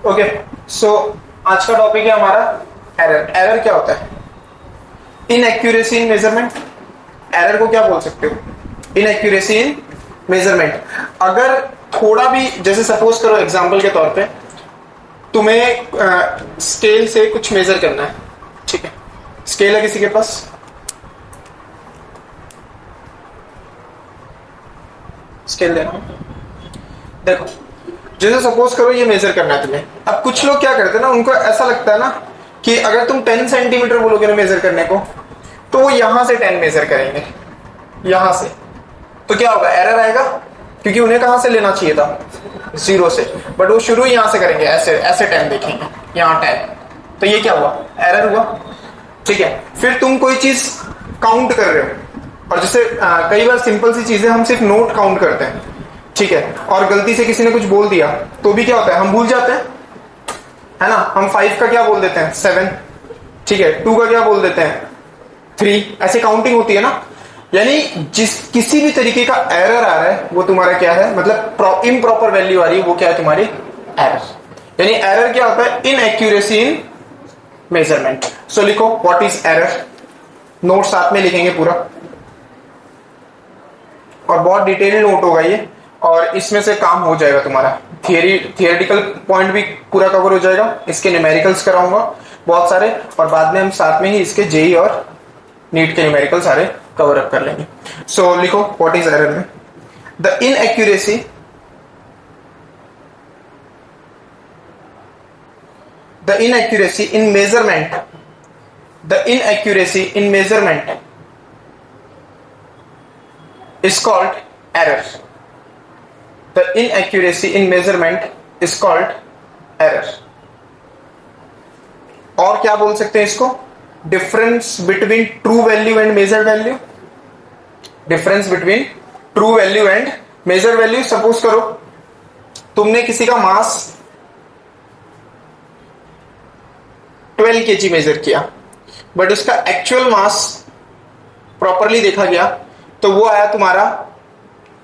Okay, सो आज का topic है हमारा एरर। एरर क्या होता है? इनएक्यूरेसी इन मेजरमेंट। एरर को क्या बोल सकते हो? इनएक्यूरेसी इन मेजरमेंट। अगर थोड़ा भी, जैसे सपोज करो एग्जांपल के तौर पे तुम्हें स्केल से कुछ मेजर करना है, ठीक है? स्केल है किसी के पास? स्केल देना। देखो, जैसे सपोज करो ये मेजर करना है तुम्हें। अब कुछ लोग क्या करते हैं ना, उनको ऐसा लगता है ना कि अगर तुम 10 सेंटीमीटर बोलोगे ना मेजर करने को, तो वो यहां से 10 मेजर करेंगे, यहां से। तो क्या होगा? एरर आएगा, क्योंकि उन्हें कहां से लेना चाहिए था? 0 से। बट वो शुरू यहां से करेंगे, ऐसे ऐसे 10 देखेंगे, यहां 10। तो ये क्या हुआ? एरर हुआ, ठीक है? फिर तुम कोई चीज काउंट कर रहे हो, और जैसे कई बार सिंपल सी चीजें हम सिर्फ नोट काउंट करते हैं, ठीक है? और गलती से किसी ने कुछ बोल दिया तो भी क्या होता है? हम भूल जाते हैं, है ना? हम 5 का क्या बोल देते हैं? 7, ठीक है? 2 का क्या बोल देते हैं? 3। ऐसे काउंटिंग होती है ना। यानी किसी भी तरीके का एरर आ रहा है वो तुम्हारा क्या है? मतलब इम्प्रॉपर वैल्यू आ रही है, वो क्या है? तुम्हारी एरर। यानी एरर क्या होता है? इनएक्यूरेसी इन मेजरमेंट। सो लिखो व्हाट इज एरर। नोट साथ में लिखेंगे पूरा, और बहुत डिटेल नोट होगा ये, और इसमें से काम हो जाएगा तुम्हारा। थियरिटिकल पॉइंट भी पूरा कवर हो जाएगा, इसके न्यूमेरिकल्स कराऊंगा बहुत सारे, और बाद में हम साथ में ही इसके जेई और नीट के न्यूमेरिकल सारे कवर अप कर लेंगे। सो लिखो व्हाट इज एरर में। The inaccuracy in measurement, the inaccuracy in measurement is called error. The inaccuracy in measurement is called error. और क्या बोल सकते हैं इसको? Difference between true value and measured value. Difference between true value and measured value. Suppose करो तुमने किसी का मास 12 kg मेजर किया, बट उसका एक्चुअल मास प्रॉपरली देखा गया तो वो आया तुम्हारा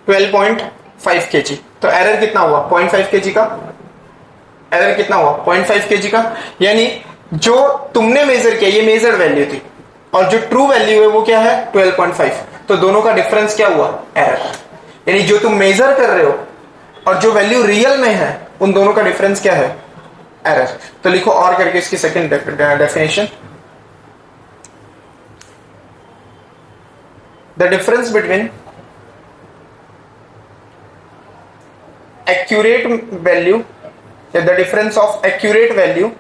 12.5 kg। तो एरर कितना हुआ? 0.5 kg का। एरर कितना हुआ? 0.5 kg का। यानी जो तुमने मेजर किया ये मेजर्ड वैल्यू थी, और जो ट्रू वैल्यू है वो क्या है? 12.5। तो दोनों का डिफरेंस क्या हुआ? एरर। यानी जो तुम मेजर कर रहे हो और जो वैल्यू रियल में है, उन दोनों का डिफरेंस क्या है? एरर। तो लिखो और करके इसकी second definition. The difference between accurate value, the difference of accurate value,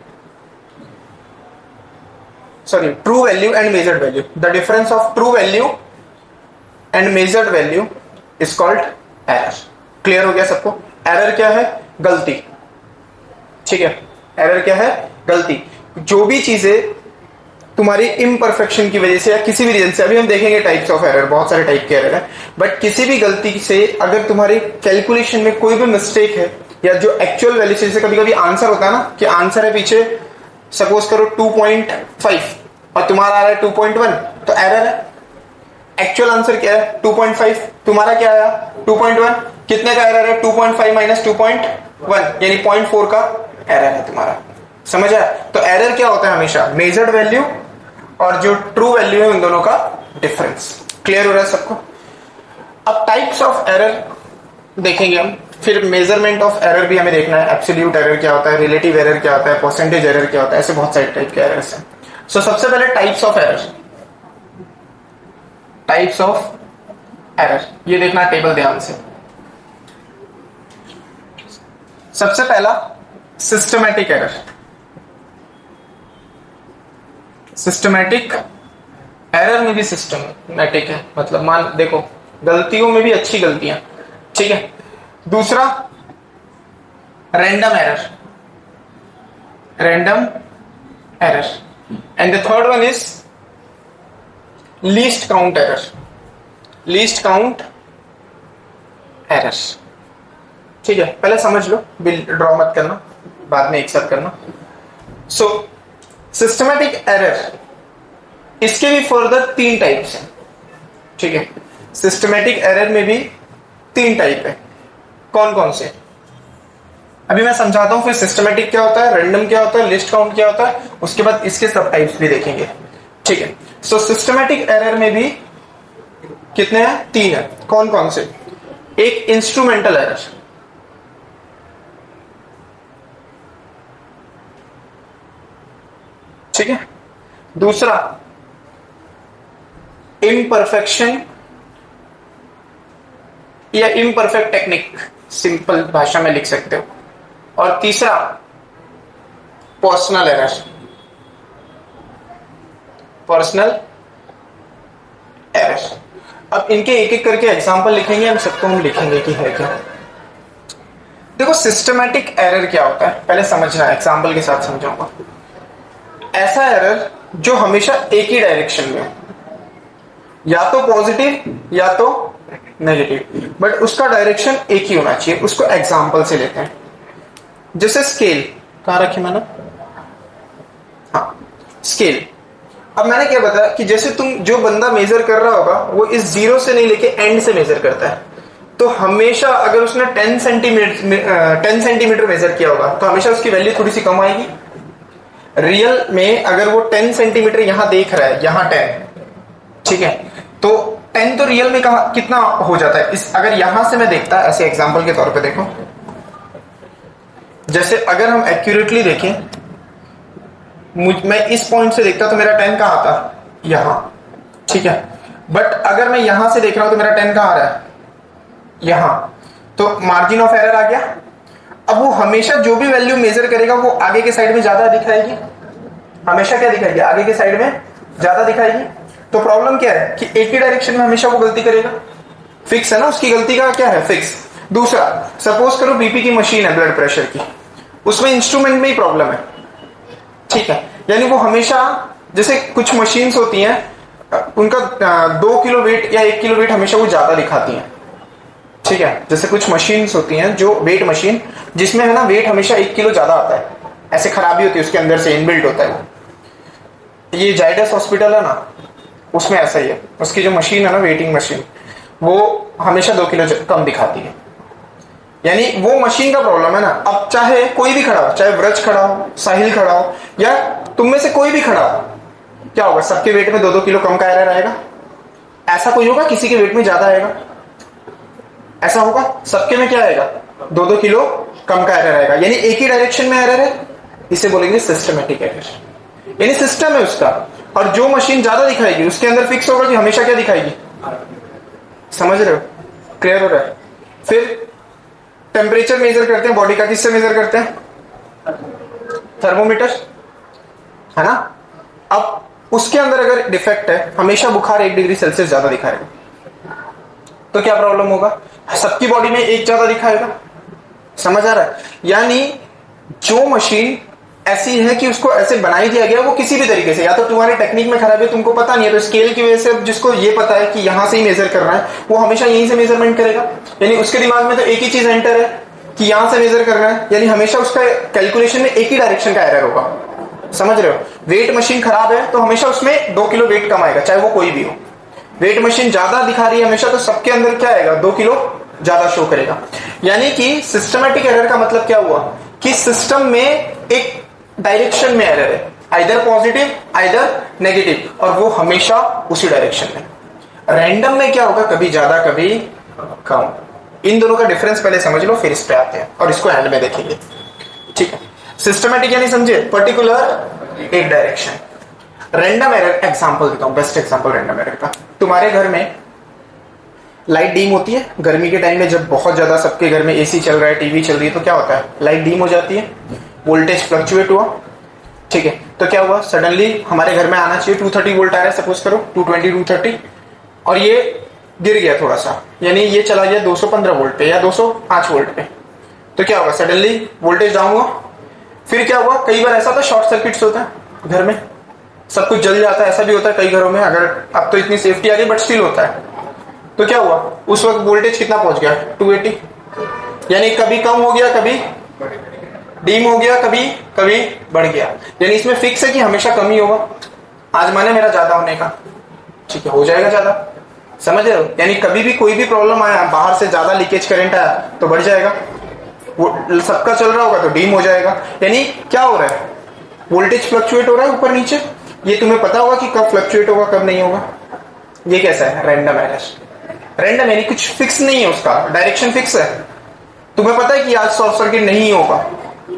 sorry, true value and measured value. The difference of true value and measured value is called error. Clear हो गया सबको? Error क्या है? गलती, ठीक है? Error क्या है? गलती। जो भी चीजें तुम्हारी इम्परफेक्शन की वजह से या किसी भी रीजन से, अभी हम देखेंगे टाइप्स ऑफ एरर, बहुत सारे टाइप के एरर है, बट किसी भी गलती से अगर तुम्हारी कैलकुलेशन में कोई भी मिस्टेक है, या जो एक्चुअल वैल्यू से, जैसे कभी कभी आंसर होता है ना कि आंसर है पीछे सपोज करो 2.5 और तुम्हारा आ रहा है 2.1, तो एरर है। एक्चुअल आंसर क्या है? 2.5, तुम्हारा क्या आया? 2.1। कितने का एरर है? 2.5 माइनस 2.1, यानी 0.4 का एरर है तुम्हारा। समझ आया? तो एरर क्या होता है? हमेशा मेजर्ड वैल्यू और जो ट्रू वैल्यू है उन दोनों का डिफरेंस। क्लियर हो रहा है सबको? अब टाइप्स ऑफ एरर देखेंगे हम, फिर मेजरमेंट ऑफ एरर भी हमें देखना है। एब्सोल्यूट एरर क्या होता है, रिलेटिव एरर क्या होता है, परसेंटेज एरर क्या होता है, ऐसे बहुत सारे टाइप के एरर्स हैं। सो सबसे पहले types of error. Types of error, ये देखना टेबल ध्यान से। सबसे पहला सिस्टमैटिक एरर। सिस्टमैटिक एरर में भी सिस्टमैटिक है, मतलब मान देखो गलतियों में भी अच्छी गलतियां, ठीक है? दूसरा random error, random error. And the third one is least count error, least count error. ठीक है, पहले समझ लो, बिल ड्रॉ मत करना, बाद में एक साथ करना। सो सिस्टमैटिक एरर, इसके भी फर्दर 3 टाइप्स हैं, ठीक है? सिस्टमैटिक एरर में भी 3 टाइप है। कौन कौन से? अभी मैं समझाता हूँ फिर सिस्टमेटिक क्या होता है, रैंडम क्या होता है, लिस्ट काउंट क्या होता है, उसके बाद इसके सब टाइप्स भी देखेंगे। ठीक है, सो सिस्टमेटिक एरर में भी कितने हैं, 3 है। कौन कौन से? एक इंस्ट्रूमेंटल एरर, ठीक है। दूसरा इम्परफेक्शन या इम्परफेक्ट टेक्निक, सिंपल भाषा में लिख सकते हो। और तीसरा पर्सनल एरर, पर्सनल एरर। अब इनके एक एक करके एग्जांपल लिखेंगे, हम सबको हम लिखेंगे कि है क्या। देखो सिस्टमैटिक एरर क्या होता है पहले समझना है, एग्जांपल के साथ समझाऊंगा। ऐसा एरर जो हमेशा एक ही डायरेक्शन में हो, या तो पॉजिटिव या तो नेगेटिव, बट उसका डायरेक्शन एक ही होना चाहिए। उसको एग्जांपल से लेते हैं, जैसे स्केल। कहां रखी मैंने? हाँ, स्केल। अब मैंने क्या बताया कि जैसे तुम, जो बंदा मेजर कर रहा होगा वो इस जीरो से नहीं लेके एंड से मेजर करता है, तो हमेशा अगर उसने 10 सेंटीमीटर मेजर किया होगा तो हमेशा उसकी वैल्यू थोड़ी सी कम आएगी। रियल में अगर वो 10 सेंटीमीटर यहां देख रहा है, यहां 10, ठीक है, तो 10 तो रियल में कितना हो जाता है इस, अगर यहां से मैं देखता, ऐसे एग्जांपल के तौर पे देखो, जैसे अगर हम एक्यूरेटली देखें, मैं इस पॉइंट से देखता तो मेरा 10 कहां आता, यहां, ठीक है। बट अगर मैं यहां से देख रहा हूं तो मेरा 10 कहां आ रहा है, यहां, तो मार्जिन ऑफ एरर आ गया। अब वो हमेशा जो भी वैल्यू मेजर करेगा वो आगे के साइड में ज्यादा दिखाएगी, हमेशा क्या दिखाएगी, आगे के साइड में ज्यादा दिखाएगी। तो प्रॉब्लम क्या है कि एक ही डायरेक्शन में हमेशा वो गलती करेगा, फिक्स है ना, उसकी गलती का क्या है, फिक्स। दूसरा, सपोज करो बीपी की मशीन है, ब्लड प्रेशर की, उसमें इंस्ट्रूमेंट में ही प्रॉब्लम है, ठीक है। यानी वो हमेशा, जैसे कुछ मशीन्स होती हैं उनका 2 किलो वेट या 1 किलो वेट हमेशा वो ज्यादा दिखाती हैं, ठीक है। जैसे कुछ मशीन्स होती हैं जो वेट मशीन, जिसमें है ना वेट हमेशा 1 किलो ज्यादा आता है, ऐसे खराबी होती है उसके अंदर से, इनबिल्ट होता है वो। ये जाइडस हॉस्पिटल है ना, उसमें ऐसा ही है, उसकी जो मशीन है ना, वेटिंग मशीन, वो हमेशा 2 किलो कम दिखाती है। यानी वो मशीन का प्रॉब्लम है ना। अब चाहे कोई भी खड़ा हो, चाहे व्रज खड़ा हो, साहिल खड़ा हो, या तुम में से कोई भी खड़ा हो, क्या होगा, सबके वेट में 2-2 किलो कम का एरर आएगा। ऐसा कोई होगा किसी के वेट में ज्यादा आएगा, ऐसा होगा, सबके में क्या आएगा, 2-2 किलो कम का एरर आएगा। यानी एक ही डायरेक्शन में एरर है, इसे बोलेंगे सिस्टमेटिक एरर। यानी सिस्टम है उसका, और जो मशीन ज्यादा दिखाएगी उसके अंदर फिक्स होगा कि हमेशा क्या दिखाएगी। समझ रहे हो, क्लियर हो रहा है। फिर टेम्परेचर मेजर करते हैं बॉडी का, किससे मेजर करते हैं, थर्मोमीटर, है ना। अब उसके अंदर अगर डिफेक्ट है, हमेशा बुखार 1 डिग्री सेल्सियस ज्यादा दिखाएगा, तो क्या प्रॉब्लम होगा, सबकी बॉडी में एक ज्यादा दिखाएगा। समझ आ रहा है। यानी जो मशीन ऐसी है कि उसको ऐसे बनाई दिया गया, वो किसी भी तरीके से, या तो तुम्हारे टेक्निक में खराबी है, तुमको पता नहीं है, तो स्केल की वजह से जिसको ये पता है कि यहां से ही मेजर करना है, वो हमेशा यहीं से मेजरमेंट करेगा। यानी उसके दिमाग में तो एक ही चीज एंटर है कि यहां से मेजर करना है, यानी हमेशा उसका कैलकुलेशन में एक ही डायरेक्शन का एरर होगा। समझ रहे हो। वेट मशीन खराब है तो हमेशा उसमें 2 किलो वेट कम आएगा, चाहे वो कोई भी हो। वेट मशीन ज्यादा दिखा रही है हमेशा, तो सबके अंदर क्या आएगा, 2 किलो ज्यादा शो करेगा। यानी कि सिस्टमैटिक एरर का मतलब क्या हुआ कि सिस्टम में एक डायरेक्शन में एरर है, आइदर पॉजिटिव आइदर नेगेटिव, और वो हमेशा उसी डायरेक्शन में। रैंडम में क्या होगा, कभी ज्यादा कभी कम। इन दोनों का डिफरेंस पहले समझ लो, फिर इस पे आते हैं और इसको एंड में देखेंगे, ठीक है। सिस्टमैटिक यानी समझे, पर्टिकुलर एक डायरेक्शन। रैंडम एरर एग्जांपल देता हूं, बेस्ट एग्जांपल रैंडम एरर का। तुम्हारे घर में लाइट डीम होती है गर्मी के टाइम में, जब बहुत ज्यादा सबके घर में एसी चल रहा है, टीवी चल रही है, तो क्या होता है, लाइट डीम हो जाती है, वोल्टेज फ्लक्चुएट हुआ, ठीक है। तो क्या हुआ, सडनली हमारे घर में आना चाहिए 230 वोल्ट आ रहा है, सपोज करो 220 230, और ये गिर गया थोड़ा सा, यानी ये चला गया 215 वोल्ट पे या 205 वोल्ट पे। तो क्या होगा, सडनली वोल्टेज डाउन हुआ। फिर क्या हुआ, कई बार ऐसा होता है शॉर्ट सर्किट्स होता है घर में, सब कुछ जल जाता है, ऐसा भी होता है कई घरों में। अगर अब तो इतनी सेफ्टी आ गई, बट स्टिल होता है। तो क्या हुआ, उस वक्त वोल्टेज कितना पहुंच गया, 280, यानी कभी कम हो गया, कभी डीम हो गया, कभी कभी बढ़ गया। यानी इसमें फिक्स है कि हमेशा कम ही होगा। आज माने मेरा ज्यादा होने का, ठीक है, हो जाएगा ज्यादा। समझ रहे हो। यानी कभी भी कोई भी प्रॉब्लम आया, बाहर से ज्यादा लीकेज करंट आया तो बढ़ जाएगा, वो सबका चल रहा होगा तो डीम हो जाएगा। यानी क्या हो रहा है, वोल्टेज फ्लक्चुएट हो रहा है ऊपर नीचे, ये तुम्हें पता होगा कि कब फ्लक्चुएट होगा कब नहीं होगा। ये कैसा है, रैंडम एरर। रैंडम यानी कुछ फिक्स नहीं है, उसका डायरेक्शन फिक्स है। तुम्हें पता है कि आज शॉर्ट सर्किट नहीं होगा,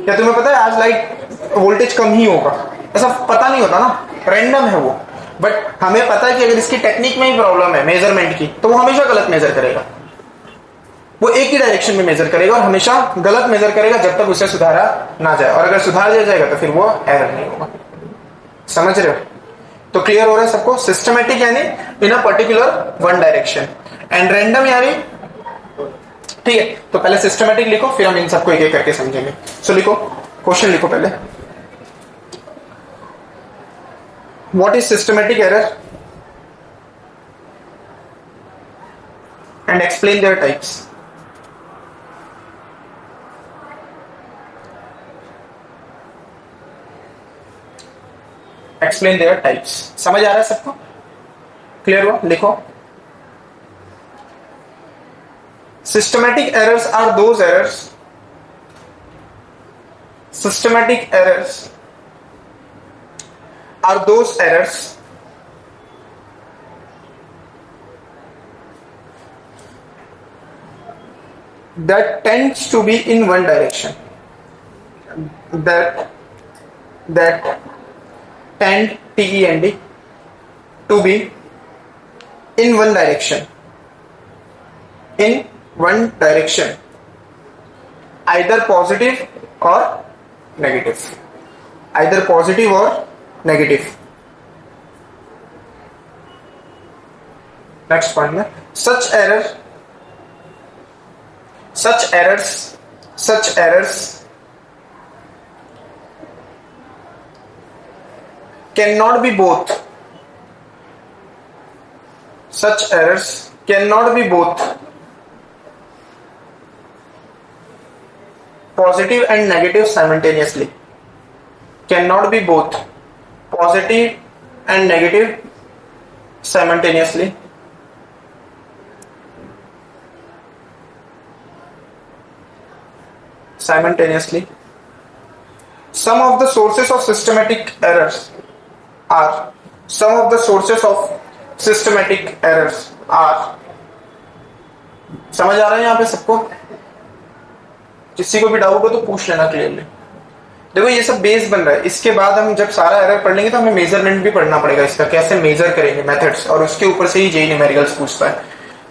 या तुम्हें पता है आज लाइट वोल्टेज कम ही होगा, ऐसा पता नहीं होता ना, रैंडम है वो। बट हमें पता है कि अगर इसकी टेक्निक में ही प्रॉब्लम है मेजरमेंट की, तो वो हमेशा गलत मेजर करेगा, वो एक ही डायरेक्शन में मेजर करेगा और हमेशा गलत मेजर करेगा जब तक उसे सुधारा ना जाए। और अगर सुधार दिया जाएगा तो फिर वो एरर नहीं होगा। समझ रहे हो? तो क्लियर हो रहा है सबको? सिस्टमैटिक यानी in a particular one direction, and random यानी, ठीक है। तो पहले सिस्टमैटिक लिखो, फिर हम इन सबको एक एक करके समझेंगे। सो लिखो, क्वेश्चन लिखो पहले, what is systematic error and explain their types. Explain their types. समझ आ रहा है सबको? क्लियर हुआ? लिखो, systematic errors are those errors, systematic errors are those errors that tends to be in one direction, that tend TEND to be in one direction, in one direction, either positive or negative, either positive or negative. Next point में, such errors cannot be both, such errors cannot be both positive and negative simultaneously, cannot be both positive and negative simultaneously. Some of the sources of systematic errors are, some of the sources of systematic errors are, समझ आ रहा है यहां पे सबको? किसी को भी डाउट हो तो पूछ लेना क्लियरली। देखो ये सब बेस बन रहा है, इसके बाद हम जब सारा एरर पढ़ लेंगे तो हमें मेजरमेंट भी पढ़ना पड़ेगा, इसका कैसे मेजर करेंगे, मेथड्स, और उसके ऊपर से ही जेईई न्यूमेरिकल्स पूछता है।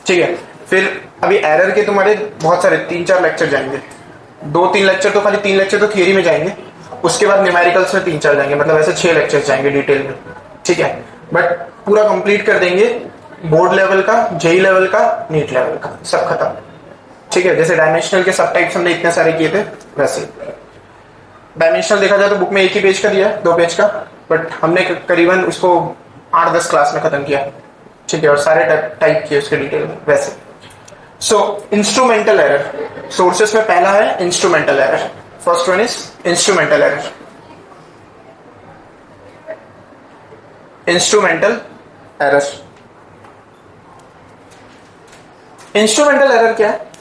ठीक है, फिर अभी एरर के तुम्हारे बहुत सारे 3-4 लेक्चर जाएंगे, 2-3 लेक्चर तो खाली 3 लेक्चर तो थियरी में जाएंगे, उसके बाद न्यूमेरिकल्स में 3-4 जाएंगे, मतलब ऐसे 6 लेक्चर जाएंगे डिटेल में। ठीक है, बट पूरा कंप्लीट कर देंगे बोर्ड लेवल का, जेईई लेवल का, नीट लेवल का, सब खत्म। ठीक है, जैसे डायमेंशनल के सब टाइप्स हमने इतने सारे किए थे, वैसे डायमेंशनल देखा जाए तो बुक में एक ही पेज का दिया है, 2 पेज का, बट हमने करीबन उसको 8-10 क्लास में खत्म किया। ठीक है, और सारे टाइप किए उसके डिटेल में वैसे। सो इंस्ट्रूमेंटल एरर, सोर्सेस में पहला है instrumental error. First one is instrumental error. Instrumental error, instrumental error क्या है?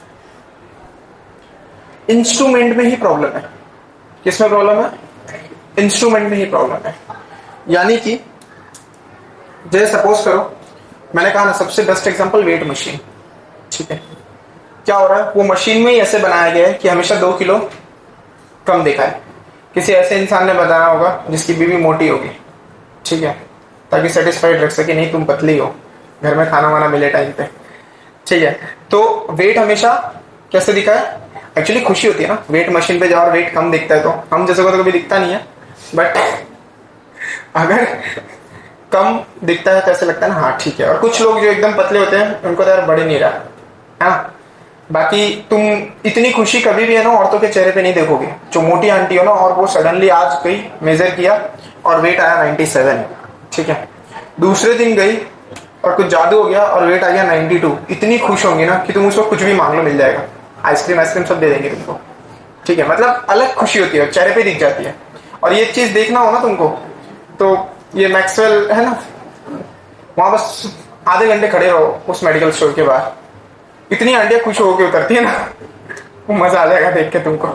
इंस्ट्रूमेंट में ही प्रॉब्लम है। किसमें प्रॉब्लम है? इंस्ट्रूमेंट में ही प्रॉब्लम है। यानी कि जैसे सपोज करो, मैंने कहा ना सबसे बेस्ट एग्जांपल वेट मशीन। ठीक है, क्या हो रहा है, वो मशीन में ही ऐसे बनाया गया है कि हमेशा 2 किलो कम दिखाए। किसी ऐसे इंसान ने बताया होगा जिसकी बीवी मोटी होगी, ठीक है, ताकि सेटिस्फाइड रख सके, नहीं तुम पतली हो, घर में खाना वाना मिले टाइम पे। ठीक है, तो वेट हमेशा कैसे दिखाए? एक्चुअली खुशी होती है ना, वेट मशीन पे जाओ और वेट कम दिखता है, तो हम जैसे को तो कभी दिखता नहीं है, बट अगर कम दिखता है तो ऐसे लगता है ना, हाँ ठीक है। और कुछ लोग जो एकदम पतले होते हैं उनको तो यार बढ़ ही नहीं रहा है ना। बाकी तुम इतनी खुशी कभी भी है ना औरतों के चेहरे पे नहीं देखोगे। जो मोटी आंटी हो ना और वो सडनली आज गई मेजर किया और वेट आया 97, ठीक है, दूसरे दिन गई और कुछ जादू हो गया और वेट आ गया 92, इतनी खुश होंगी ना कि तुम उसको कुछ भी मांग लो मिल जाएगा, आइसक्रीम सब दे देंगे तुमको। ठीक है, मतलब अलग खुशी होती है, चेहरे पे दिख जाती है। और ये चीज देखना हो ना तुमको, तो ये मैक्सवेल है ना, वहां बस आधे घंटे खड़े रहो उस मेडिकल स्टोर के बाहर, इतनी आंटियां खुश होकर उतरती है ना, वो मजा आ जाएगा देख के तुमको।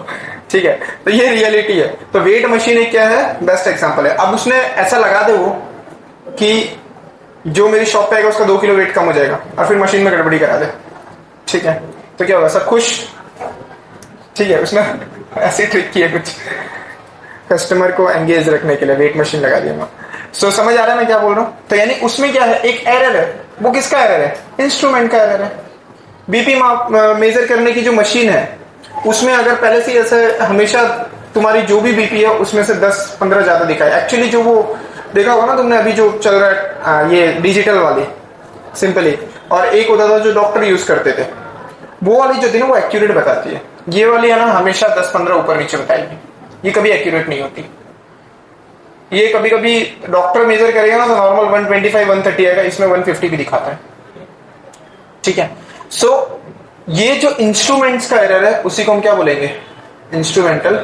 ठीक है, तो ये रियलिटी है। तो वेट मशीन एक क्या है, बेस्ट एग्जांपल है। अब उसने ऐसा लगा दे वो कि जो मेरी शॉप पे आएगा उसका 2 किलो वेट कम हो जाएगा, और फिर मशीन में गड़बड़ी करा दे। ठीक है, तो क्या होगा, सब खुश। ठीक है, उसने ऐसी ट्रिक की है कुछ कस्टमर को एंगेज रखने के लिए, वेट मशीन लगा दिया। सो समझ आ रहा है मैं क्या बोल रहा हूं? तो यानी उसमें क्या है, एक एरर है। वो किसका एरर है? इंस्ट्रूमेंट का एरर है। बीपी मेजर करने की जो मशीन है उसमें अगर पहले से ऐसे हमेशा तुम्हारी जो भी बीपी है उसमें से 10-15 ज्यादा दिखाए, एक्चुअली जो वो देखा होगा ना तुमने अभी जो चल रहा है ये डिजिटल वाली सिंपली, और एक होता था जो डॉक्टर यूज करते थे, वो वाली जो थी ना वो एक्यूरेट बताती है। ये वाली है ना हमेशा 10-15 ऊपर नीचे बताएगी, ये कभी एक्यूरेट नहीं होती। ये कभी कभी डॉक्टर मेजर करेगा ना तो नॉर्मल 125-130 आएगा, इसमें 150 भी दिखाता है। ठीक है, सो ये जो इंस्ट्रूमेंट्स का एरर है उसी को हम क्या बोलेंगे, इंस्ट्रूमेंटल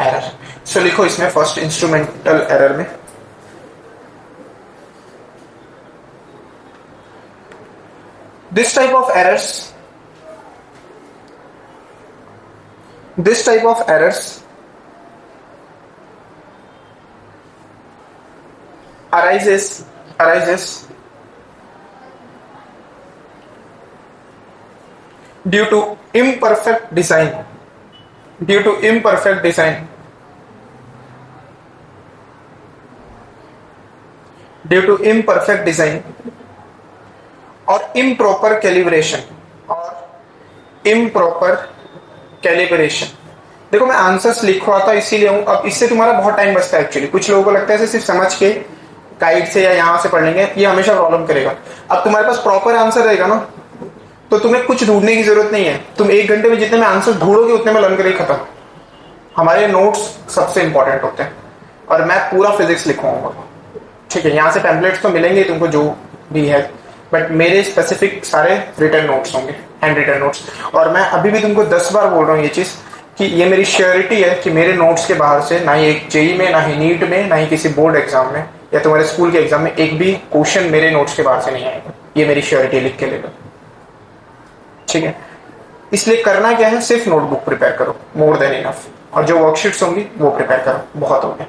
एरर। सो लिखो इसमें फर्स्ट इंस्ट्रूमेंटल एरर में this type of errors arises due to imperfect design और improper calibration। देखो मैं आंसर्स लिखवाता इसीलिए हूं, अब इससे तुम्हारा बहुत टाइम बचता है एक्चुअली। कुछ लोगों को लगता है सिर्फ समझ के गाइड से या यहां से पढ़ लेंगे, ये हमेशा प्रॉब्लम करेगा। अब तुम्हारे पास प्रॉपर आंसर रहेगा ना तो तुम्हें कुछ ढूंढने की जरूरत नहीं है। तुम 1 घंटे में जितने में आंसर ढूंढोगे उतने में लर्न करेगी, खत्म। हमारे नोट्स सबसे इंपॉर्टेंट होते हैं, और मैं पूरा फिजिक्स लिखवाऊंगा। ठीक है, यहाँ से पैम्पलेट्स तो मिलेंगे तुमको जो भी है, बट मेरे स्पेसिफिक सारे रिटर्न नोट्स होंगे, हैंड रिटर्न नोट्स। और मैं अभी भी तुमको 10 बार बोल रहा हूँ ये चीज कि ये मेरी श्योरिटी है कि मेरे नोट्स के बाहर से ना ही एक जेई में, ना ही नीट में, ना ही किसी बोर्ड एग्जाम में या तुम्हारे स्कूल के एग्जाम में एक भी क्वेश्चन मेरे नोट्स के बाहर से नहीं आएगा। ये मेरी श्योरिटी लिख के ले लो। ठीक है, इसलिए करना क्या है, सिर्फ नोटबुक प्रिपेयर करो, मोर देन इनफ, और जो वर्कशीट्स होंगी वो प्रिपेयर करो, बहुत हो गया।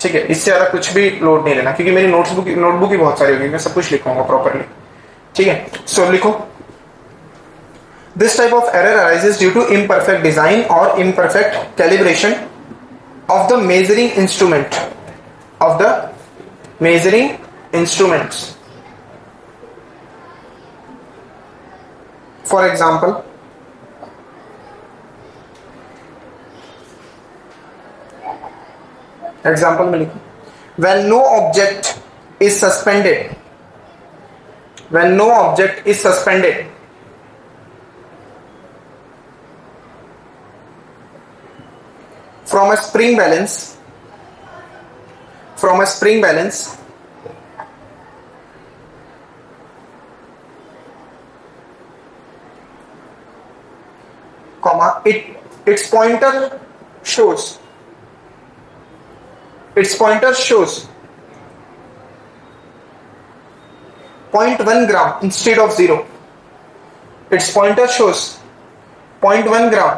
ठीक है, इससे ज्यादा कुछ भी लोड नहीं लेना, क्योंकि मेरी नोटबुक ही बहुत सारी होगी, मैं सब कुछ लिखूंगा प्रॉपरली। ठीक है, सो लिखो this type of error arises due to imperfect design और imperfect calibration of the measuring instruments. For example, में लिखो when no object is suspended from a spring balance comma its pointer shows 0.1 gram instead of 0. Its pointer shows 0.1 gram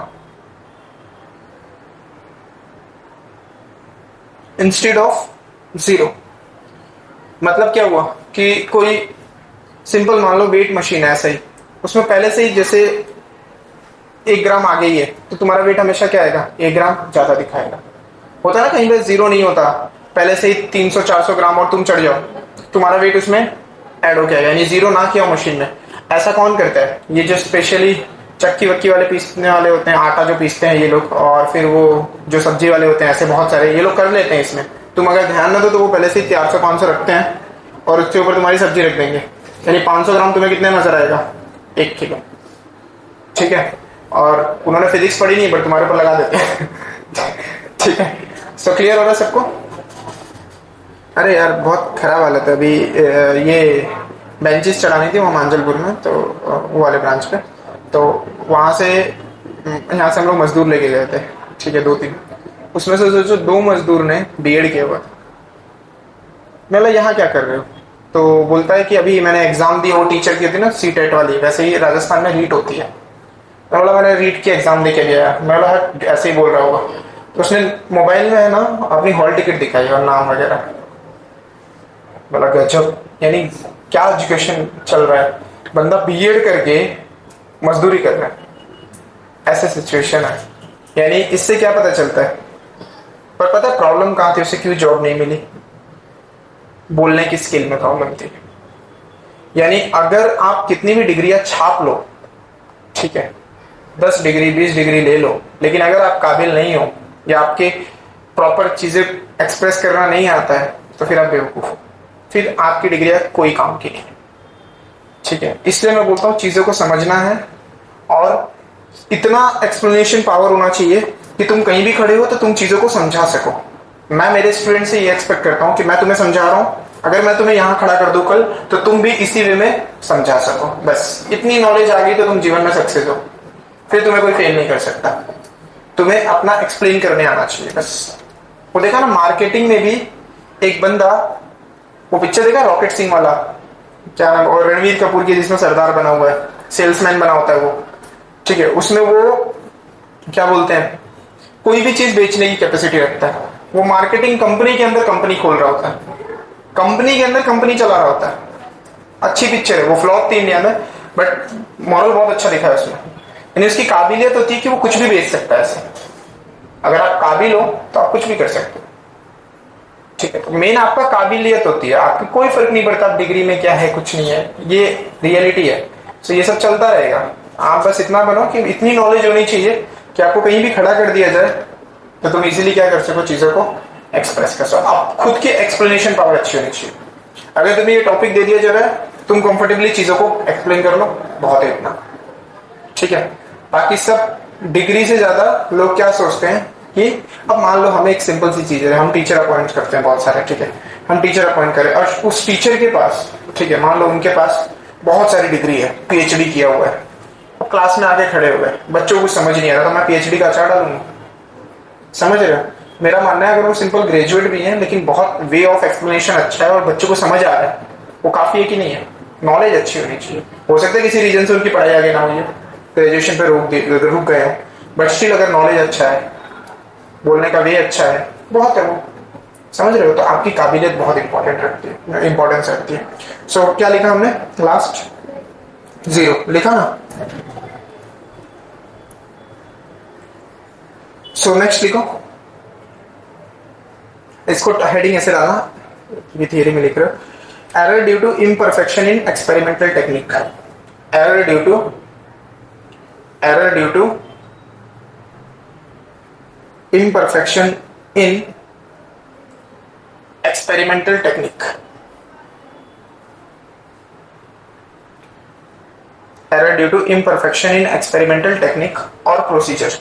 instead of 0। मतलब क्या हुआ कि कोई simple मान लो weight machine है, ऐसा ही उसमें पहले से ही जैसे 1 ग्राम आ गई है तो तुम्हारा वेट हमेशा क्या आएगा, 1 ग्राम ज्यादा दिखाएगा। होता है ना कहीं पे 0 नहीं होता, पहले से ही 300-400 ग्राम और तुम चढ़ जाओ, तुम्हारा वेट उसमें ऐड हो गया, यानी 0 ना किया मशीन में। ऐसा कौन करता है? ये जो स्पेशली चक्की वक्की वाले पीसने वाले होते हैं, आटा जो पीसते हैं ये लोग, और फिर वो जो सब्जी वाले होते हैं, ऐसे बहुत सारे ये लोग कर लेते हैं इसमें। तुम अगर ध्यान न दो तो वो पहले से 400-500 रखते हैं और उसके ऊपर तुम्हारी सब्जी रख देंगे, यानी 500 ग्राम तुम्हें कितने नजर आएगा, 1 किलो। ठीक है, और उन्होंने फिजिक्स पढ़ी नहीं बट तुम्हारे ऊपर लगा देते हैं। ठीक है, सो क्लियर हो रहा है सबको? अरे यार बहुत खराब हालत है अभी। ये बेंचेस चढ़ानी थी वहाँ मांजलपुर में, तो वो वाले ब्रांच पे, तो वहां से यहाँ से हम लोग मजदूर लेके गए थे। ठीक है, 2-3, उसमें से सोचो 2 मजदूर ने बीएड किया हुआ। मैं बोला यहाँ क्या कर रहे हो? तो बोलता है कि अभी मैंने एग्जाम दी, वो टीचर की थी ना सीटेट वाली, वैसे ही राजस्थान में रीट होती है, मैं बोला मैंने रीट की एग्जाम दे के गया। मैं बोला "हाँ, ऐसे ही बोल रहा होगा"। तो उसने मोबाइल में है ना अपनी हॉल टिकट दिखाई और नाम वगैरह। बोला गजब, यानी क्या एजुकेशन चल रहा है, बंदा बीएड करके मजदूरी कर रहा है, ऐसे सिचुएशन है। यानी इससे क्या पता चलता है, पर पता है प्रॉब्लम कहाँ थी, उसे क्यों जॉब नहीं मिली, बोलने की स्किल में प्रॉब्लम थी। यानी अगर आप कितनी भी डिग्रियां छाप लो, ठीक है, 10 डिग्री 20 डिग्री ले लो, लेकिन अगर आप काबिल नहीं हो या आपके प्रॉपर चीजें एक्सप्रेस करना नहीं आता है, तो फिर आप बेवकूफ हो, फिर आपकी डिग्रियां कोई काम की नहीं। ठीक है, इसलिए मैं बोलता हूँ चीजों को समझना है और इतना एक्सप्लेनेशन पावर होना चाहिए कि तुम कहीं भी खड़े हो तो तुम चीजों को समझा सको। मैं मेरे स्टूडेंट से ये एक्सपेक्ट करता हूँ कि मैं तुम्हें समझा रहा हूँ, अगर मैं तुम्हें यहां खड़ा कर दूं कल, तो तुम भी इसी वे में समझा सको। बस इतनी नॉलेज आ गई तो तुम जीवन में सक्सेस हो, फिर तुम्हें कोई फेल नहीं कर सकता। तुम्हें अपना एक्सप्लेन करने आना चाहिए बस। वो देखा ना मार्केटिंग में भी एक बंदा, वो पिक्चर देखा रॉकेट सिंह वाला, क्या नाम, और रणवीर कपूर की, जिसमें सरदार बना हुआ है, सेल्समैन बना होता है वो। ठीक है, उसमें वो क्या बोलते हैं, कोई भी चीज बेचने की कैपेसिटी रखता है। वो मार्केटिंग कंपनी के अंदर कंपनी खोल रहा होता है, कंपनी के अंदर कंपनी चला रहा होता है। अच्छी पिक्चर है, वो फ्लॉप थी इंडिया में, बट मॉरल बहुत अच्छा दिखा है उसमें। यानी उसकी काबिलियत होती है कि वो कुछ भी बेच सकता है ऐसे। अगर आप काबिल हो तो आप कुछ भी कर सकते हो। ठीक है, तो मेन आपका काबिलियत होती है, आपको कोई फर्क नहीं पड़ता आप डिग्री में क्या है कुछ नहीं है, ये रियलिटी है। तो ये सब चलता रहेगा, आप बस इतना बनो कि इतनी नॉलेज होनी चाहिए कि आपको कहीं भी खड़ा कर दिया जाए तो तुम इजीली क्या कर सको, चीजों को एक्सप्रेस कर सको। आप खुद की एक्सप्लेनेशन पावर अच्छी होनी चाहिए। अगर तुम्हें ये टॉपिक दे दिया जा रहा है, तुम कंफर्टेबली चीजों को एक्सप्लेन कर लो, बहुत है इतना। ठीक है, बाकी सब डिग्री से ज्यादा लोग क्या सोचते हैं कि अब मान लो हमें एक सिंपल सी चीज है, हम टीचर अपॉइंट करते हैं बहुत सारे। ठीक है, हम टीचर अपॉइंट करें और उस टीचर के पास, ठीक है, मान लो उनके पास बहुत सारी डिग्री है, पीएचडी किया हुआ है, अब क्लास में आके खड़े हुए, बच्चों को कुछ समझ नहीं आ रहा, तो मैं पीएचडी का अचार डालूंगा? समझ रहे हो? मेरा मानना है अगर वो सिंपल ग्रेजुएट भी है लेकिन बहुत वे ऑफ एक्सप्लेनेशन अच्छा है और बच्चों को समझ आ रहा है, वो काफी है कि नहीं है? नॉलेज अच्छी होनी चाहिए। हो सकता है किसी रीजन से उनकी पढ़ाई आगे ना हुई है, ग्रेजुएशन पे रुक गए हो, बट स्टिल अगर नॉलेज अच्छा है, बोलने का वे अच्छा है, बहुत है वो। समझ रहे हो? तो आपकी काबिलियत बहुत इंपॉर्टेंट रखती है, इंपॉर्टेंस रखती है। सो क्या लिखा हमने लास्ट? 0 लिखा ना। सो नेक्स्ट लिखो, इसको हेडिंग ऐसे डालना, ये थियरी में लिख रहे हो, error due to imperfection in experimental technique. Error due to imperfection in experimental technique. Error due to imperfection in experimental technique or procedure.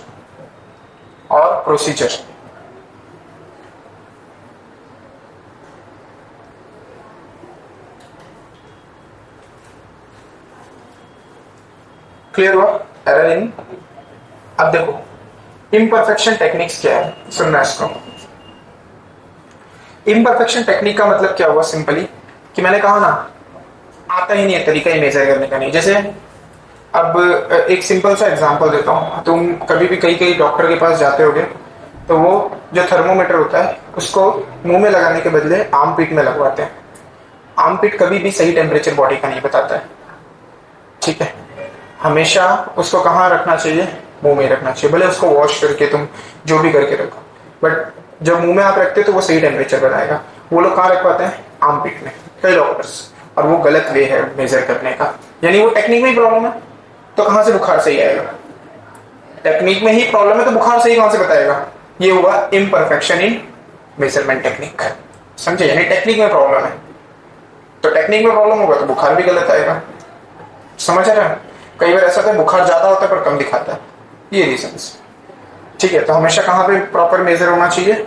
Clear हुआ? एरर इन, अब देखो इम्परफेक्शन टेक्निक्स क्या है, सुनना इसको। इम्परफेक्शन टेक्निक का मतलब क्या हुआ, सिंपली कि मैंने कहा ना आता ही नहीं है तरीका ही मेजर करने का नहीं। जैसे अब एक सिंपल सा एग्जांपल देता हूँ, तुम कभी भी कई डॉक्टर के पास जाते होगे तो वो जो थर्मोमीटर होता है उसको मुंह में लगाने के बदले आर्म पिट में लगवाते हैं। आर्म पिट कभी भी सही टेम्परेचर बॉडी का नहीं बताता है। ठीक है, हमेशा उसको कहाँ रखना चाहिए, मुंह में रखना चाहिए, भले उसको वॉश करके तुम जो भी करके रखो, बट जब मुंह में आप रखते हो तो वो सही टेम्परेचर बनाएगा। वो लोग कहाँ रखवाते हैं? आर्म पिट में, कई डॉक्टर्स, और वो गलत वे है मेजर करने का। यानी वो टेक्निक में ही प्रॉब्लम है, तो कहां से बुखार सही आएगा? टेक्निक में ही प्रॉब्लम है तो बुखार सही कहां से बताएगा? ये हुआ इम्परफेक्शन इन मेजरमेंट टेक्निक। समझे? यानी टेक्निक में प्रॉब्लम है, तो टेक्निक में प्रॉब्लम होगा तो बुखार भी गलत आएगा। समझ रहे हैं? कई बार ऐसा होता है बुखार ज्यादा होता है पर कम दिखाता है, ये रीजंस। ठीक है, तो हमेशा कहां पे प्रॉपर मेजर होना चाहिए?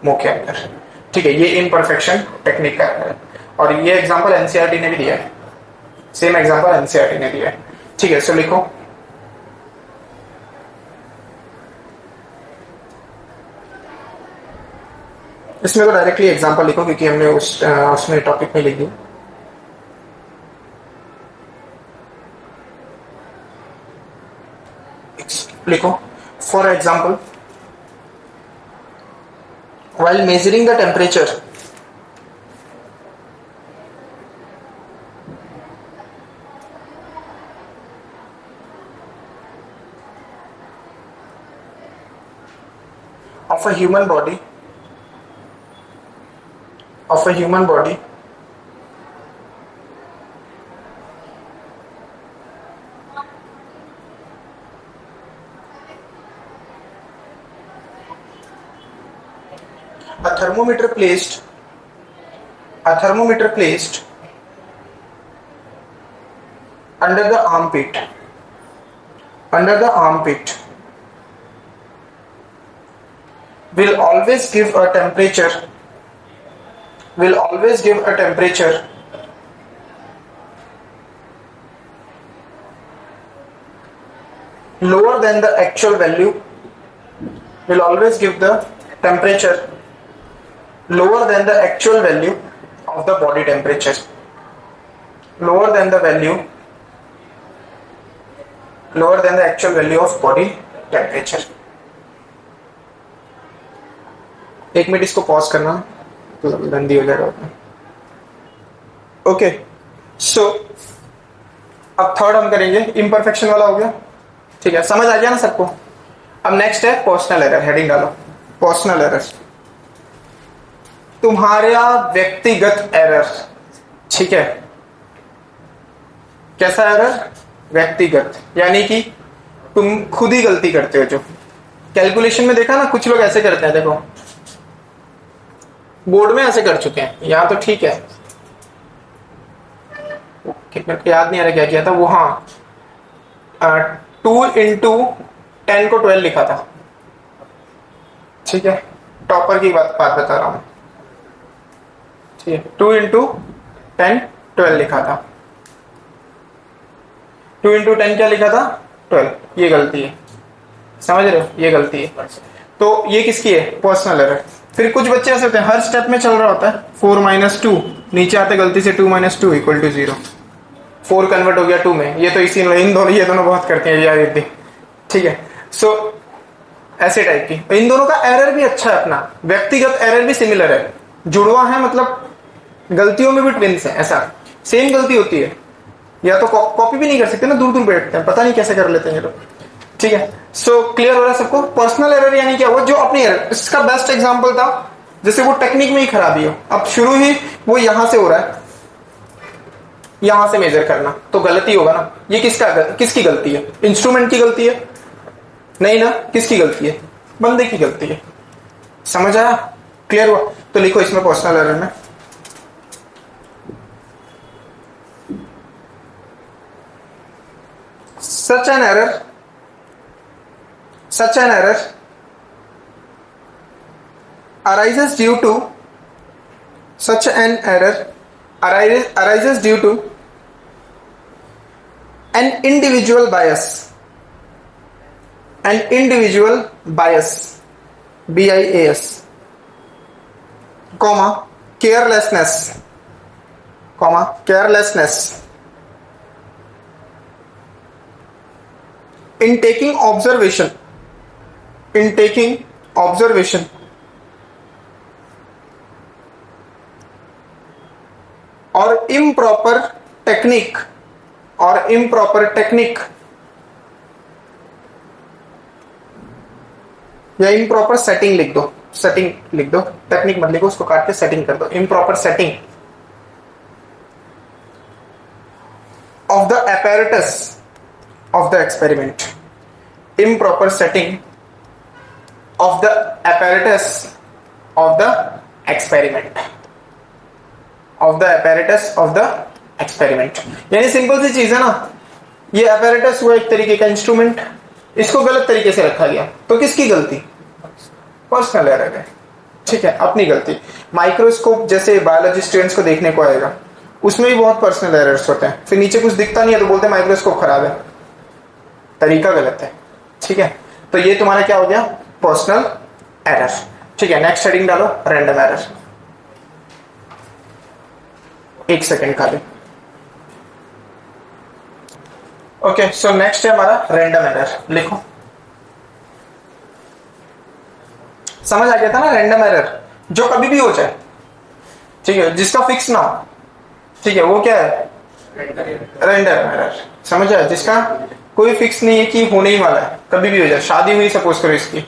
मुंह के अंदर। ठीक है, ये इम्परफेक्शन टेक्निक का है, और ये एग्जांपल एनसीईआरटी ने भी दिया है, सेम एग्जांपल एनसीईआरटी ने दिया है। ठीक है, सो लिखो इसमें तो डायरेक्टली एग्जांपल लिखो क्योंकि हमने उसमें टॉपिक में लिख दिया। लिखो for example while measuring the temperature of a human body a thermometer placed under the armpit will always give a temperature lower than the actual value will always give the temperature lower than the actual value of the body temperature, lower than the actual value of body temperature. एक minute इसको pause करना, तो गंदी हो जाएगा. Okay, सो अब third हम करेंगे, इम्परफेक्शन वाला हो गया. ठीक है, समझ आ गया ना सबको. अब नेक्स्ट है पर्सनल एरर. हेडिंग डालो, पर्सनल एरर, तुम्हारा व्यक्तिगत एरर. ठीक है, कैसा एरर? व्यक्तिगत, यानी कि तुम खुद ही गलती करते हो. जो कैलकुलेशन में देखा ना, कुछ लोग ऐसे करते हैं. देखो बोर्ड में ऐसे कर चुके हैं, यहां तो ठीक है. मेरे को याद नहीं आ रहा क्या किया था वो. हाँ, 2 into 10 को 12 लिखा था. ठीक है, टॉपर की बात बता रहा हूं. ठीक है, 2 into 10 12 लिखा था. 2 into 10 क्या लिखा था? 12. ये गलती है, समझ रहे हो? ये गलती है. तो ये किसकी है? Personal error. फिर कुछ बच्चे ऐसे होते हैं, हर स्टेप में चल रहा होता है 4 - 2, नीचे आते गलती से 2 - 2 = 0. 4 कन्वर्ट हो गया 2 में. ये तो ये दोनों बहुत करते हैं यार ये. ठीक है, सो ऐसे टाइप की. इन दोनों का एरर भी अच्छा है अपना. व्यक्तिगत एरर भी सिमिलर है, जुड़वा है, मतलब गलतियों में भी ट्विंस है. ऐसा सेम गलती होती है, या तो कॉपी भी नहीं कर सकते ना, दूर दूर बैठते हैं, पता नहीं कैसे कर लेते हैं ये लोग. ठीक है, सो क्लियर हो रहा है सबको? पर्सनल एरर यानी क्या? वो जो अपनी एरर. इसका बेस्ट एग्जांपल था जैसे वो टेक्निक में ही खराबी हो. अब शुरू ही वो यहां से हो रहा है, यहां से मेजर करना, तो गलती होगा ना. ये किसकी गलती है? इंस्ट्रूमेंट की गलती है? नहीं ना. किसकी गलती है? बंदे की गलती है. समझ आया? क्लियर हुआ? तो लिखो इसमें पर्सनल एरर में such an error arises due to an individual bias BIAS, carelessness in taking observation or improper technique या improper setting लिख दो. टेक्निक मत लिखो, उसको काट के सेटिंग कर दो. improper setting of the apparatus of the experiment. Improper setting of the apparatus of the experiment. यानी सिंपल सी चीज है ना, ये apparatus हुआ एक तरीके का इंस्ट्रूमेंट, इसको गलत तरीके से रखा गया, तो किसकी गलती? पर्सनल एरर है. ठीक है, अपनी गलती. माइक्रोस्कोप जैसे बायोलॉजी स्टूडेंट्स को देखने को आएगा, उसमें भी बहुत पर्सनल एरर्स होते हैं. फिर नीचे कुछ दिखता नहीं है तो बोलते हैं माइक्रोस्कोप खराब है, तरीका गलत है. ठीक है, तो ये तुम्हारा क्या हो गया? Personal error. ठीक है, नेक्स्ट हेडिंग डालो, रैंडम एरर. 1 सेकेंड खाली. ओके, सो नेक्स्ट है हमारा रैंडम एरर. लिखो समझ आ गया था ना, रैंडम एरर जो कभी भी हो जाए, ठीक है, जिसका फिक्स ना हो, ठीक है, वो क्या है, रैंडम एरर। समझ आया, जिसका कोई फिक्स नहीं है कि होने ही वाला है, कभी भी हो जाए। शादी हुई सपोज करो इसकी,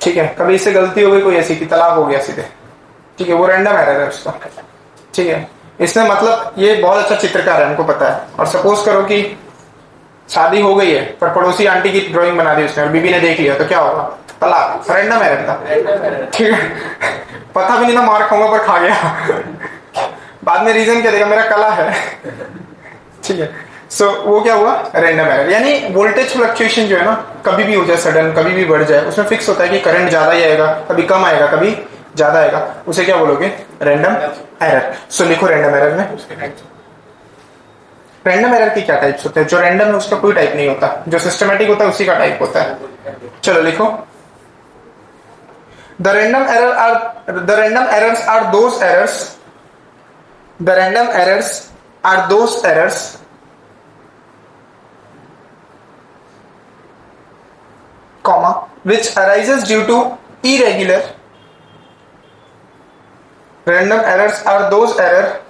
ठीक है, कभी इससे गलती हो गई कोई ऐसी कि तलाक हो गया सीधे, ठीक है, वो रैंडम एरर है उसका, ठीक है। इसमें मतलब ये बहुत अच्छा चित्रकार है, हमको पता है। और सपोज करो कि शादी हो गई है पर पड़ोसी आंटी की ड्राइंग बना दी उसने और बीबी ने देख लिया, तो क्या होगा, तलाक, रैंडम एरर था, ठीक है। पता भी नहीं था, मार खाऊंगा पर खा गया। बाद में रीजन क्या देगा, मेरा कला है, ठीक है। सो वो क्या हुआ, रैंडम एरर। यानी वोल्टेज फ्लक्चुएशन जो है ना, कभी भी हो जाए सडन, कभी भी बढ़ जाए, उसमें फिक्स होता है कि करंट ज्यादा ही आएगा, कभी कम आएगा, कभी ज्यादा आएगा, उसे क्या बोलोगे, रैंडम एरर। सो लिखो रैंडम एरर में, रैंडम एरर की क्या टाइप्स होते हैं। जो रैंडम है उसका कोई टाइप नहीं होता, जो सिस्टमैटिक होता है उसी का टाइप होता है। चलो लिखो, the random errors are those errors, the random errors are those errors comma which arises due to irregular, random errors are those error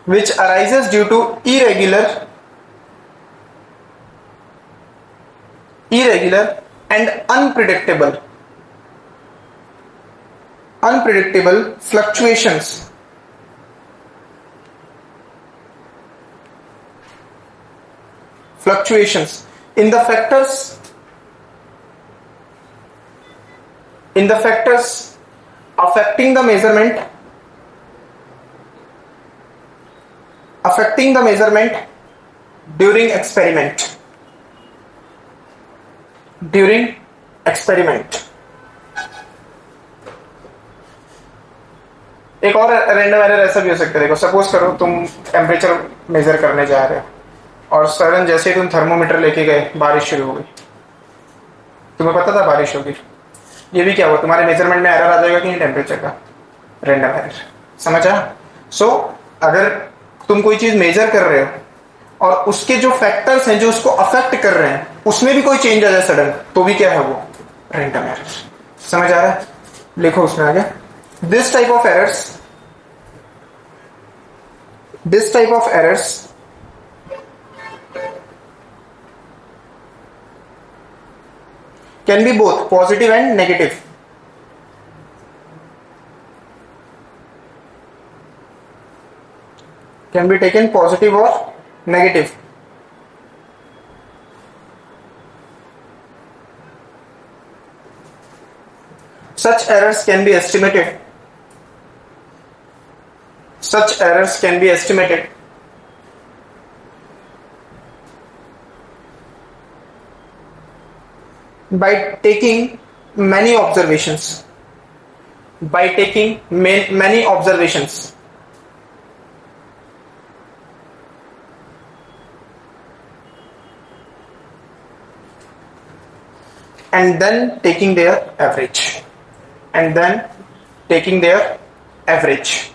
which arises due to irregular and unpredictable fluctuations in the factors affecting the measurement during experiment. एक और random error ऐसा भी हो सकता है, देखो suppose करो तुम टेम्परेचर मेजर करने जा रहे हो और सडन जैसे ही तुम थर्मोमीटर लेके गए बारिश शुरू हो गई, तुम्हें पता था बारिश होगी, ये भी क्या हुआ, तुम्हारे मेजरमेंट में एरर आ जाएगा कि नहीं, टेम्परेचर का, रैंडम एरर। समझ आया। सो अगर तुम कोई चीज मेजर कर रहे हो और उसके जो फैक्टर्स हैं जो उसको अफेक्ट कर रहे हैं उसमें भी कोई चेंज आ जाए सडन, तो भी क्या है, वो रैंडम एरर। समझ आ रहा है, लिखो उसमें आगे, this type of errors can be both positive and negative. Can be taken positive or negative. Such errors can be estimated. By taking many observations. And then taking their average.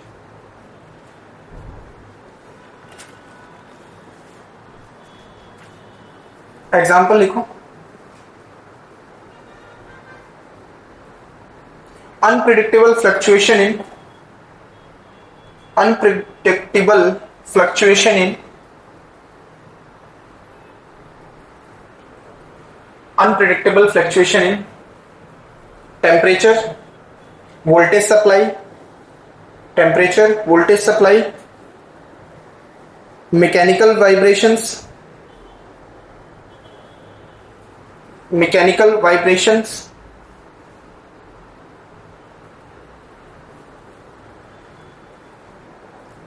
Example लिखो, unpredictable fluctuation in temperature, voltage supply, mechanical vibrations,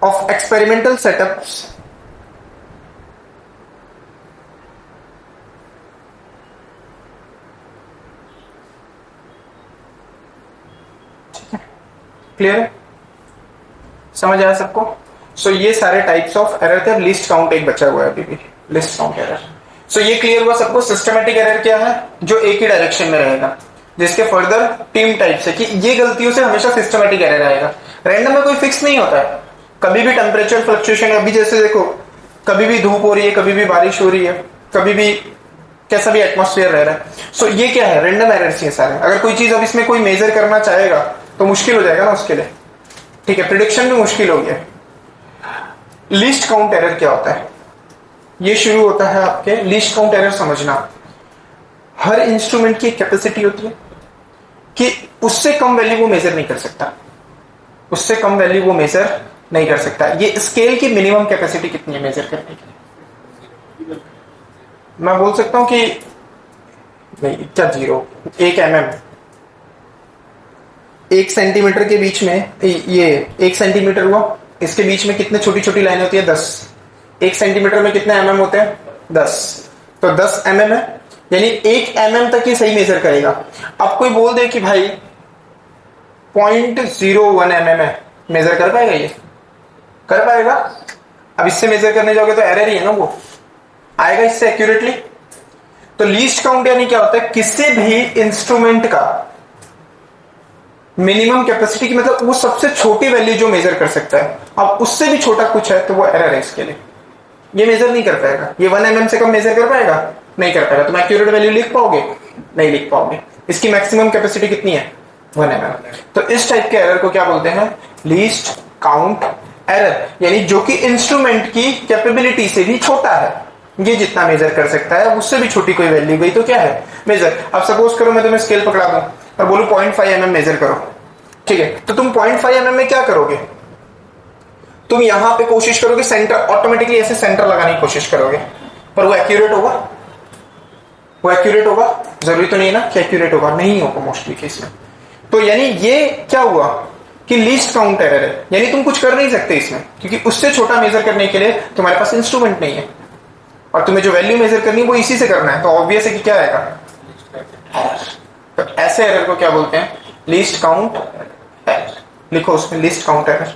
of experimental setups, clear है, समझ आया सबको। सो ये सारे types of error थे। List count एक बचा हुआ है अभी भी, लिस्ट काउंट एरर। सो ये क्लियर हुआ सबको। सिस्टमैटिक एरर क्या है, जो एक ही डायरेक्शन में रहेगा, जिसके फर्दर टीम टाइप्स है कि ये गलतियों से हमेशा सिस्टमैटिक एरर आएगा। रैंडम में कोई फिक्स नहीं होता है, कभी भी टेम्परेचर फ्लक्चुएशन, अभी जैसे देखो कभी भी धूप हो रही है, कभी भी बारिश हो रही है, कभी भी कैसा भी एटमॉस्फेयर रह रहा है। सो ये क्या है, रैंडम एरर्स ये सारे। अगर कोई चीज अब इसमें कोई मेजर करना चाहेगा तो मुश्किल हो जाएगा ना उसके लिए, ठीक है, प्रिडिक्शन भी मुश्किल हो गया। लीस्ट काउंट एरर क्या होता है, ये शुरू होता है आपके लीस्ट काउंट एरर समझना। हर इंस्ट्रूमेंट की कैपेसिटी होती है कि उससे कम वैल्यू वो मेजर नहीं कर सकता, उससे कम वैल्यू वो मेजर नहीं कर सकता। ये स्केल की मिनिमम कैपेसिटी कितनी है मेजर करने की? मैं बोल सकता हूं कि नहीं, क्या 1 mm, 1 सेंटीमीटर के बीच में, ये 1 सेंटीमीटर हुआ, इसके बीच में कितने छोटी छोटी लाइन होती है? 10। 1 सेंटीमीटर में कितने mm होते हैं? 10। तो 10 mm है, यानी 1 mm तक ही सही मेजर करेगा। अब कोई बोल दे कि भाई 0.01 mm है, मेजर कर पाएगा? ये कर पाएगा? अब इससे मेजर करने जाओगे तो एरर ही है ना, वो आएगा इससे एक्यूरेटली? तो लीस्ट काउंट यानी क्या होता है, किसी भी इंस्ट्रूमेंट का मिनिमम कैपेसिटी की, मतलब वो सबसे छोटी वैल्यू जो मेजर कर सकता है, अब उससे भी छोटा कुछ है तो वो एरर है इसके लिए, ये मेजर नहीं कर पाएगा। ये 1 mm से कम मेजर कर पाएगा? नहीं कर पाएगा। तुम एक्यूरेट वैल्यू लिख पाओगे? नहीं लिख पाओगे। इसकी मैक्सिमम कैपेसिटी कितनी है? 1 mm। तो इस टाइप के एरर को क्या बोलते हैं? लीस्ट काउंट एरर, यानी जो कि इंस्ट्रूमेंट की कैपेबिलिटी से भी छोटा है, ये जितना मेजर कर सकता है उससे भी छोटी कोई वैल्यू गई तो क्या है? मेजर। अब सपोज करो मैं तुम्हें स्केल पकड़ा दूं और बोलूं 0.5 mm मेजर करो, ठीक है, तो तुम 0.5 mm में क्या करोगे? तुम यहां पे कोशिश करोगे सेंटर, ऑटोमेटिकली ऐसे सेंटर लगाने की कोशिश करोगे, पर वो एक्यूरेट होगा? वो एक्यूरेट होगा? जरूरी तो नहीं है ना कि एक्यूरेट होगा, नहीं होगा मोस्टली केस में। तो यानी ये क्या हुआ कि लीस्ट काउंट एरर है, यानी तुम कुछ कर नहीं सकते इसमें, क्योंकि उससे छोटा मेजर करने के लिए तुम्हारे पास इंस्ट्रूमेंट नहीं है, और तुम्हें जो वैल्यू मेजर करनी है वो इसी से करना है, तो ऑब्वियस है कि क्या आएगा? तो ऐसे एरर को क्या बोलते हैं? Least count error. लिखो उसमें लीस्ट काउंट एरर।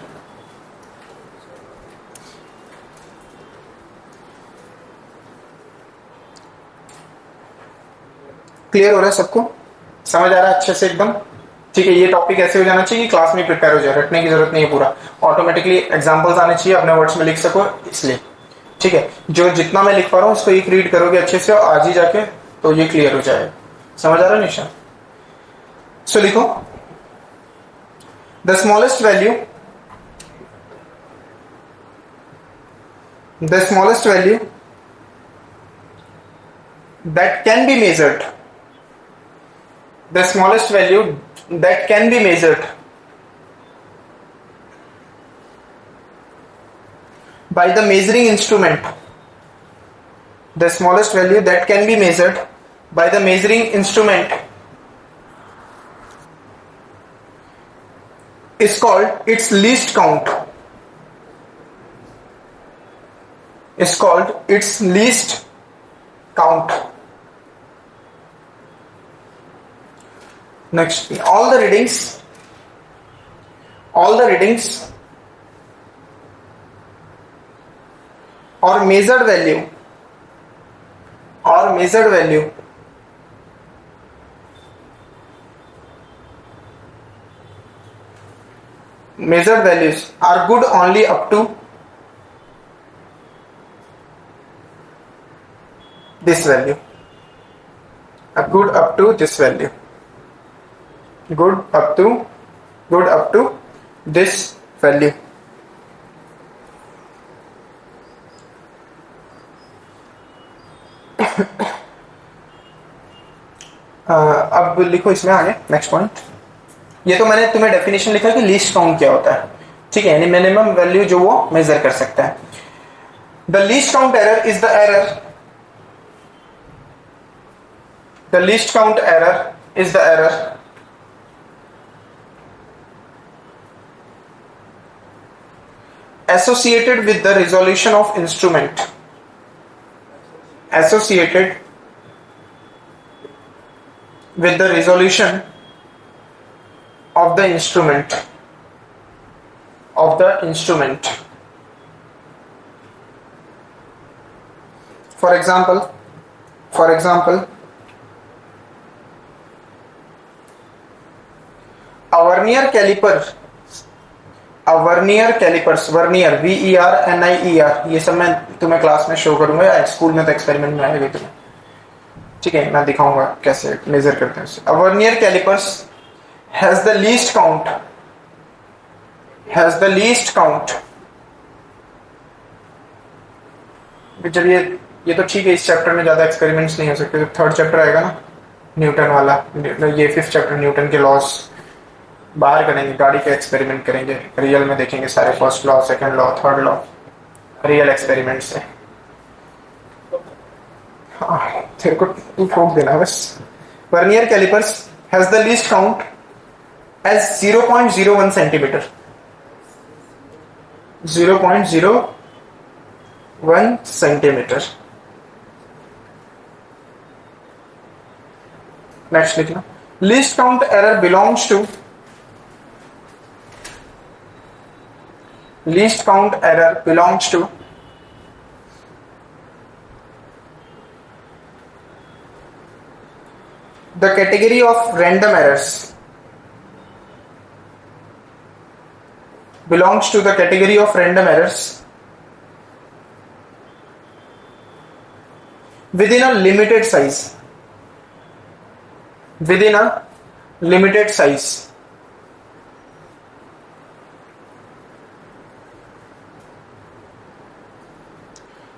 क्लियर हो रहा है सबको? समझ आ रहा है अच्छे से एकदम? ठीक है, ये टॉपिक ऐसे हो जाना चाहिए कि क्लास में प्रिपेयर हो जाए, रटने की जरूरत नहीं है, पूरा ऑटोमेटिकली एग्जांपल्स आने चाहिए, अपने वर्ड्स में लिख सको इसलिए, ठीक है। जो जितना मैं लिख पा रहा हूं उसको एक रीड करोगे अच्छे से और आज ही जाके तो ये क्लियर हो जाएगा। समझ आ रहा है निशा? सो लिखो, the smallest value that can be measured, the smallest value that can be measured by the measuring instrument, the smallest value that can be measured by the measuring instrument is called its least count, is called its least count. Next, all the readings or measured value measured values are good only up to this value, are good up to this value, good up to this value. अब लिखो इसमें आगे next point. ये तो मैंने तुम्हें definition लिखा कि लीस्ट काउंट क्या होता है, ठीक है, यानी मिनिमम वैल्यू जो वो मेजर कर सकता है। The least count error is the error, the least count error is the error associated with the resolution of instrument, associated with the resolution of the instrument, for example a vernier calipers, vernier VERNIER, ये सब मैं तुम्हें class में show करूंगा या school में तो experiment में आएगा तुम्हें। ठीक है, मैं दिखाऊंगा कैसे मेजर करते हैं उससे। A vernier calipers has the least count, has the least count. जब ये तो ठीक है, इस चैप्टर में ज्यादा एक्सपेरिमेंट्स नहीं हो सकते। जब थर्ड चैप्टर आएगा ना, न्यूटन वाला, ये फिफ्थ चैप्टर न्यूटन के लॉस बाहर करेंगे, गाड़ी के एक्सपेरिमेंट करेंगे, रियल में देखेंगे सारे, first law, second law, third law, real experiment से। तेरे को तू ठोक देना बस। Vernier calipers has the least count as 0.01 centimetre, 0.01 centimetre. Next लिखना, least count error belongs to, least count error belongs to the category of random errors, belongs to the category of random errors within a limited size, within a limited size.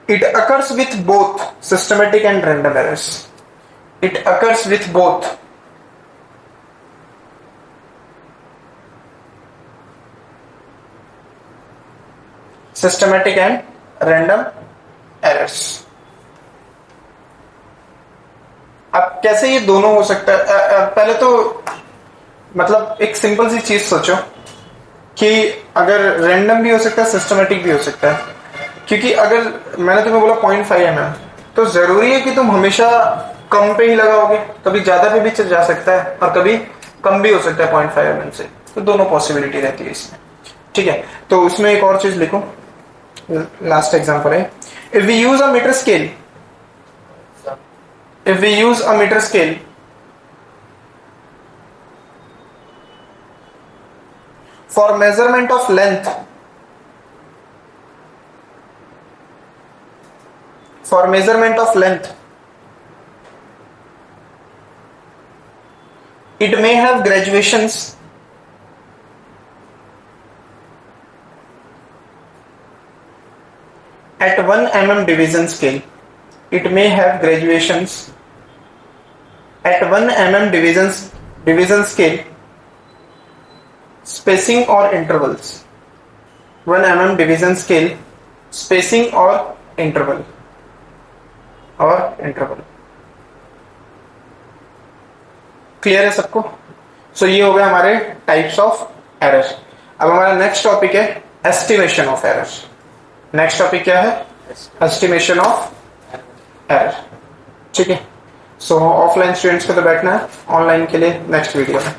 It occurs with both systematic and random errors. It occurs with both systematic and random errors. अब कैसे ये दोनों हो सकता है? पहले तो मतलब एक सिंपल सी चीज सोचो कि अगर रैंडम भी हो सकता है, सिस्टमेटिक भी हो सकता है। क्योंकि अगर मैंने तुम्हें बोला 0.5 mm, तो जरूरी है कि तुम हमेशा कम पे ही लगाओगे, कभी ज्यादा पे भी जा सकता है और कभी कम भी हो सकता है 0.5 mm से। तो दोनों पॉसिबिलिटी रहती है इसमें, ठीक है। तो उसमें एक और चीज लिखो, लास्ट एग्जांपल है, if we use a metre scale, if we use a meter scale for measurement of length, for measurement of length, it may have graduations at 1 mm division scale. It may have graduations at 1 mm division scale, spacing or intervals, 1 mm division scale, spacing or interval, clear है सबको? सो ये हो गया हमारे types of error. अब हमारा next topic है estimation of error. Next topic क्या है? एस्टिमेशन ऑफ एरर, ठीक है। सो ऑफलाइन स्टूडेंट्स को तो बैठना है, ऑनलाइन के लिए नेक्स्ट वीडियो में।